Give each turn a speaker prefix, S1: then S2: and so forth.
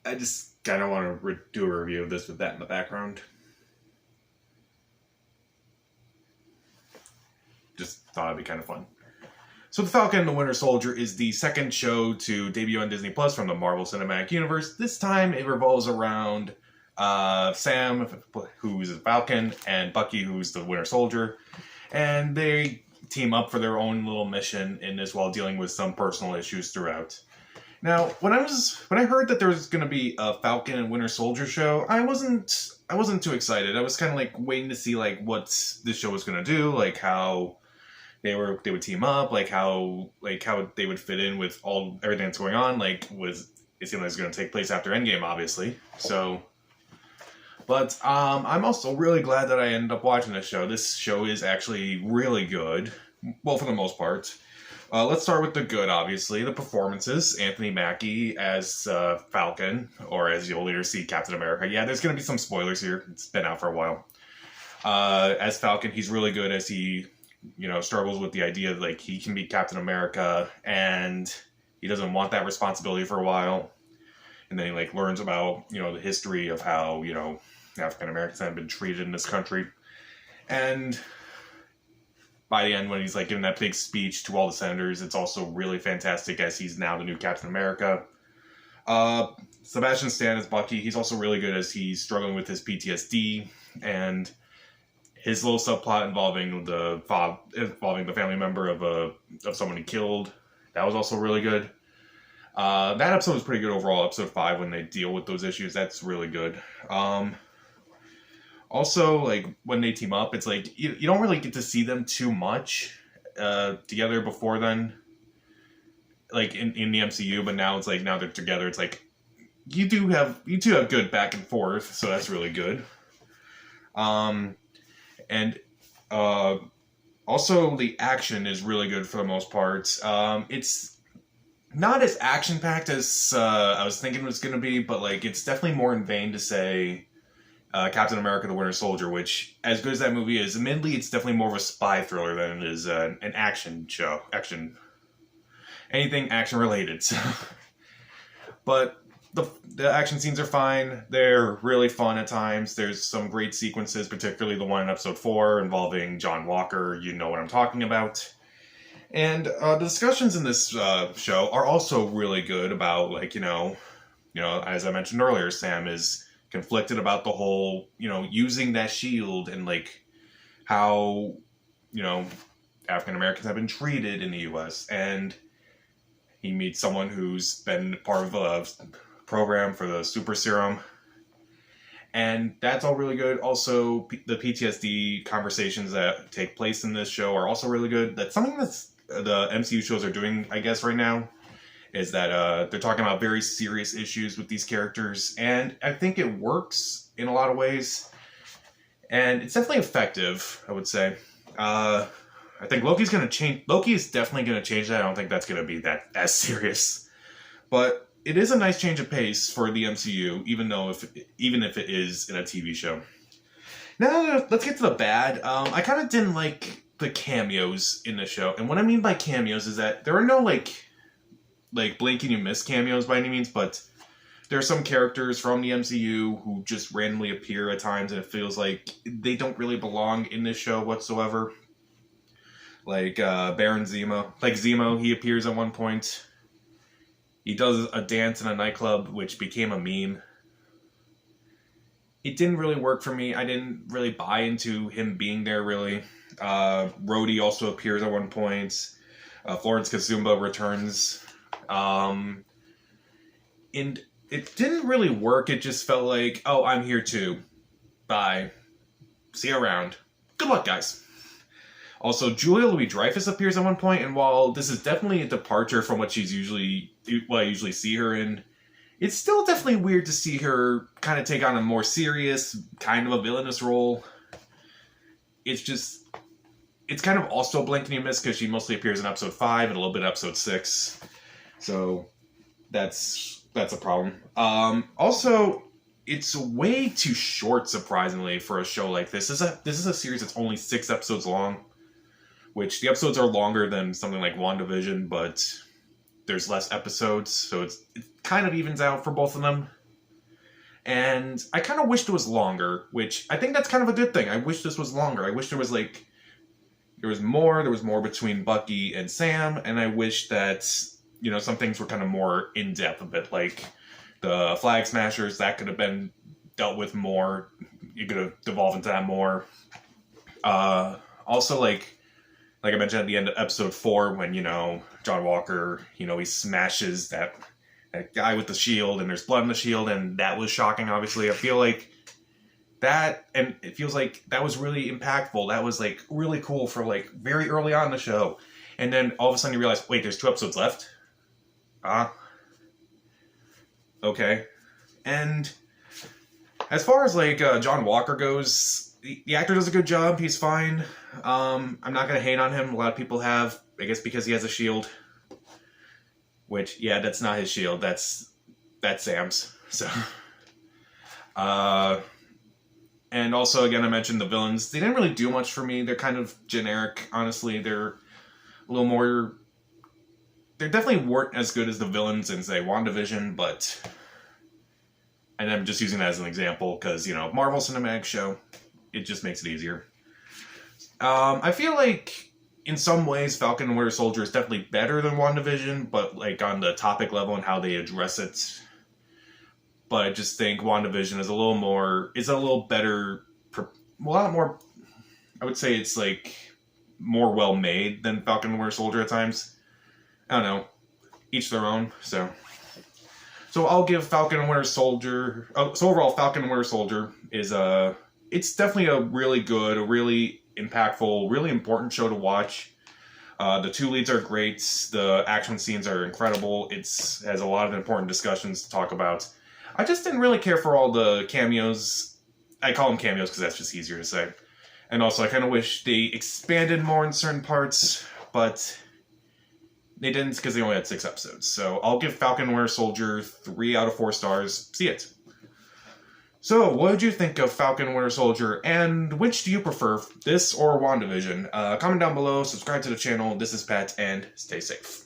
S1: I just kind of want to do a review of this with that in the background. Just thought it'd be kind of fun. So The Falcon and the Winter Soldier is the second show to debut on Disney Plus from the Marvel Cinematic Universe. This time it revolves around Sam, who's the Falcon, and Bucky, who's the Winter Soldier. And they team up for their own little mission in this while dealing with some personal issues throughout. Now, when I heard that there was going to be a Falcon and Winter Soldier show, I wasn't too excited. I was kind of like waiting to see like what this show was going to do, like how they would team up, like how they would fit in with everything that's going on. It seemed like it was going to take place after Endgame, obviously. So, but I'm also really glad that I ended up watching this show. This show is actually really good, well, for the most part. Let's start with the good, obviously. The performances. Anthony Mackie as Falcon, or as you'll later see, Captain America. Yeah, there's going to be some spoilers here. It's been out for a while. As Falcon, he's really good as he, struggles with the idea that, like, he can be Captain America, and he doesn't want that responsibility for a while. And then he, like, learns about, the history of how, African Americans have been treated in this country. And by the end, when he's like giving that big speech to all the senators, it's also really fantastic as he's now the new Captain America. Sebastian Stan as Bucky, he's also really good as he's struggling with his PTSD and his little subplot involving the family member of someone he killed. That was also really good. That episode was pretty good overall. Episode 5, when they deal with those issues, that's really good. Also, like, when they team up, it's like, you don't really get to see them too much together before then. Like, in the MCU, but now it's like, now they're together, it's like, you two have good back and forth, so that's really good. And also, the action is really good for the most part. It's not as action-packed as I was thinking it was going to be, but, like, it's definitely more in vain to say Captain America the Winter Soldier, which, as good as that movie is, admittedly, it's definitely more of a spy thriller than it is an action show. Anything action-related. So. But the action scenes are fine. They're really fun at times. There's some great sequences, particularly the one in episode 4 involving John Walker. You know what I'm talking about. And the discussions in this show are also really good about, like, as I mentioned earlier, Sam is conflicted about the whole, using that shield and, like, how, African Americans have been treated in the U.S. And he meets someone who's been part of a program for the super serum. And that's all really good. Also, the PTSD conversations that take place in this show are also really good. That's something that's the MCU shows are doing, I guess, right now, is that they're talking about very serious issues with these characters, and I think it works in a lot of ways, and it's definitely effective, I would say. I think Loki's going to change. Loki is definitely going to change that. I don't think that's going to be that as serious, but it is a nice change of pace for the MCU, even if it is in a TV show. Now let's get to the bad. I kind of didn't like the cameos in the show, and what I mean by cameos is that there are no like blink and you miss cameos by any means, but there are some characters from the MCU who just randomly appear at times, and it feels like they don't really belong in this show whatsoever. Like Baron Zemo. Like Zemo, he appears at one point. He does a dance in a nightclub, which became a meme. It didn't really work for me. I didn't really buy into him being there, really. Rhodey also appears at one point. Florence Kazumba returns. And it didn't really work. It just felt like, oh, I'm here too. Bye. See you around. Good luck, guys. Also, Julia Louis-Dreyfus appears at one point, and while this is definitely a departure from what I usually see her in, it's still definitely weird to see her kind of take on a more serious, kind of a villainous role. It's kind of also a blink and you miss, because she mostly appears in episode 5 and a little bit in episode 6. So that's a problem. Also, it's way too short, surprisingly, for a show like this. This is a series that's only 6 episodes long, which the episodes are longer than something like WandaVision, but there's less episodes, so it kind of evens out for both of them. And I kind of wished it was longer, which I think that's kind of a good thing. I wish this was longer. I wish there was like, there was more between Bucky and Sam, and I wish that, you know, some things were kind of more in-depth a bit, like the Flag Smashers, that could have been dealt with more. You could have devolved into that more. Also, like I mentioned at the end of episode 4, when, you know, John Walker, you know, he smashes that guy with the shield, and there's blood on the shield, and that was shocking, obviously. I feel like that, and it feels like that was really impactful. That was, like, really cool for, like, very early on in the show. And then all of a sudden you realize, wait, there's 2 episodes left? Okay. And as far as, like, John Walker goes, the actor does a good job. He's fine. I'm not going to hate on him. A lot of people have, I guess because he has a shield. Which, yeah, that's not his shield. That's Sam's. So, and also, again, I mentioned the villains. They didn't really do much for me. They're kind of generic, honestly. They're a little more... They definitely weren't as good as the villains in, say, WandaVision, but... And I'm just using that as an example, because, you know, Marvel Cinematic Show, it just makes it easier. I feel like, in some ways, Falcon and Winter Soldier is definitely better than WandaVision, but, like, on the topic level and how they address it. But I just think WandaVision is a little better, a lot more, I would say it's, like, more well-made than Falcon and Winter Soldier at times. I don't know. Each their own, so... So I'll give Falcon and Winter Soldier... so overall, Falcon and Winter Soldier is it's definitely a really good, a really impactful, really important show to watch. The 2 leads are great. The action scenes are incredible. It has a lot of important discussions to talk about. I just didn't really care for all the cameos. I call them cameos because that's just easier to say. And also, I kind of wish they expanded more in certain parts, but... They didn't because they only had 6 episodes. So I'll give Falcon and Winter Soldier 3 out of 4 stars. See it. So, what did you think of Falcon and Winter Soldier, and which do you prefer, this or WandaVision? Comment down below, subscribe to the channel. This is Pat, and stay safe.